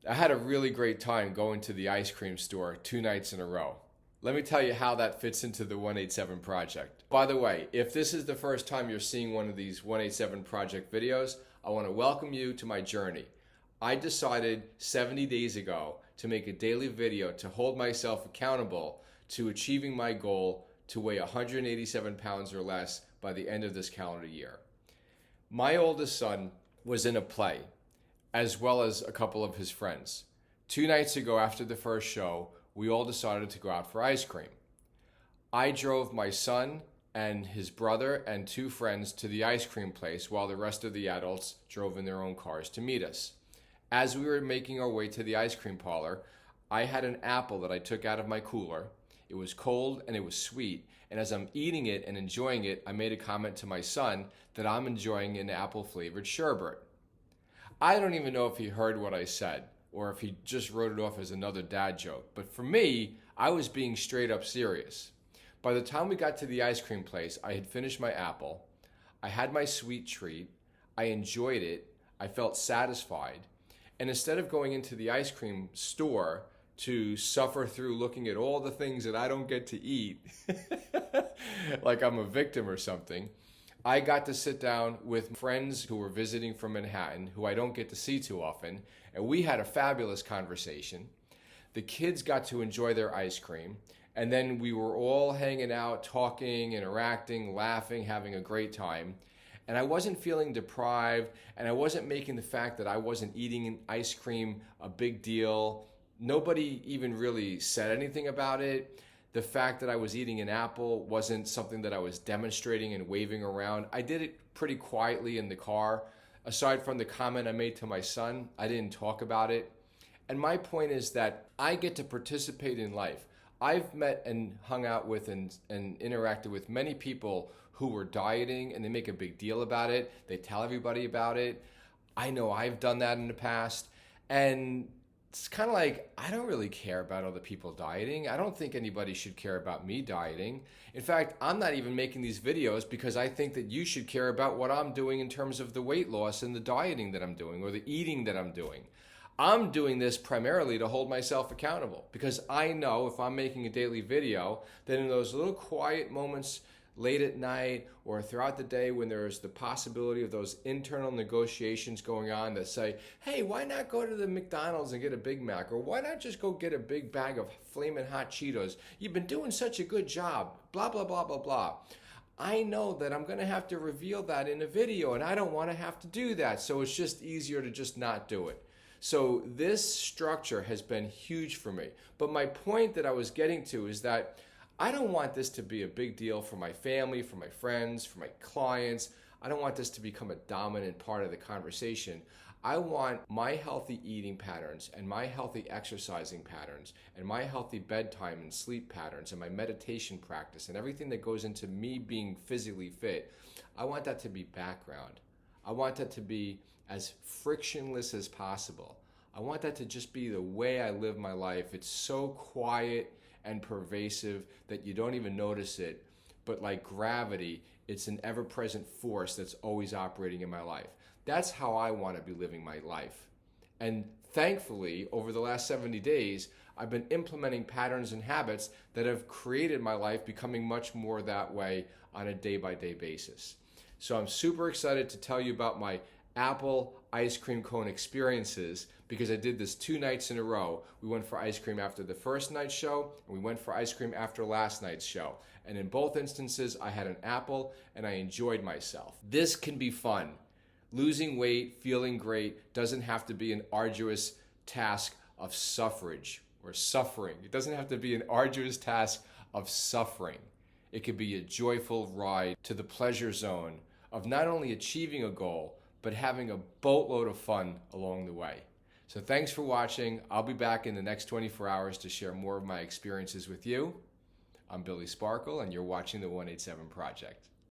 I had a really great time going to the ice cream store 2 nights in a row. Let me tell you how that fits into the 187 Project. By the way, if this is the first time you're seeing one of these 187 Project videos, I want to welcome you to my journey. I decided 70 days ago to make a daily video to hold myself accountable to achieving my goal to weigh 187 pounds or less by the end of this calendar year. My oldest son was in a play, as well as a couple of his friends. 2 nights ago after the first show, we all decided to go out for ice cream. I drove my son and his brother and 2 friends to the ice cream place while the rest of the adults drove in their own cars to meet us. As we were making our way to the ice cream parlor, I had an apple that I took out of my cooler. It was cold and it was sweet, and as I'm eating it and enjoying it, I made a comment to my son that I'm enjoying an apple-flavored sherbet. I don't even know if he heard what I said or if he just wrote it off as another dad joke. But for me, I was being straight up serious. By the time we got to the ice cream place, I had finished my apple. I had my sweet treat. I enjoyed it. I felt satisfied. And instead of going into the ice cream store to suffer through looking at all the things that I don't get to eat, like I'm a victim or something, I got to sit down with friends who were visiting from Manhattan, who I don't get to see too often, and we had a fabulous conversation. The kids got to enjoy their ice cream, and then we were all hanging out, talking, interacting, laughing, having a great time. And I wasn't feeling deprived, and I wasn't making the fact that I wasn't eating ice cream a big deal. Nobody even really said anything about it. The fact that I was eating an apple wasn't something that I was demonstrating and waving around. I did it pretty quietly in the car. Aside from the comment I made to my son, I didn't talk about it. And my point is that I get to participate in life. I've met and hung out with and interacted with many people who were dieting, and they make a big deal about it. They tell everybody about it. I know I've done that in the past. And it's kind of like, I don't really care about other people dieting. I don't think anybody should care about me dieting. In fact, I'm not even making these videos because I think that you should care about what I'm doing in terms of the weight loss and the dieting that I'm doing or the eating that I'm doing. I'm doing this primarily to hold myself accountable because I know if I'm making a daily video, that in those little quiet moments late at night or throughout the day when there's the possibility of those internal negotiations going on that say, hey, why not go to the McDonald's and get a Big Mac? Or why not just go get a big bag of Flamin' Hot Cheetos? You've been doing such a good job, blah, blah, blah, blah, blah. I know that I'm going to have to reveal that in a video, and I don't want to have to do that. So it's just easier to just not do it. So this structure has been huge for me. But my point that I was getting to is that I don't want this to be a big deal for my family, for my friends, for my clients. I don't want this to become a dominant part of the conversation. I want my healthy eating patterns and my healthy exercising patterns and my healthy bedtime and sleep patterns and my meditation practice and everything that goes into me being physically fit. I want that to be background. I want that to be as frictionless as possible. I want that to just be the way I live my life. It's so quiet and pervasive that you don't even notice it, but like gravity, it's an ever-present force that's always operating in my life. That's how I want to be living my life. And thankfully, over the last 70 days, I've been implementing patterns and habits that have created my life becoming much more that way on a day-by-day basis. So I'm super excited to tell you about my apple ice cream cone experiences because I did this 2 nights in a row. We went for ice cream after the first night's show, and we went for ice cream after last night's show. And in both instances, I had an apple and I enjoyed myself. This can be fun. Losing weight, feeling great, doesn't have to be an arduous task of suffrage or suffering. It doesn't have to be an arduous task of suffering. It could be a joyful ride to the pleasure zone of not only achieving a goal, but having a boatload of fun along the way. So thanks for watching. I'll be back in the next 24 hours to share more of my experiences with you. I'm Billy Sparkle, and you're watching the 187 Project.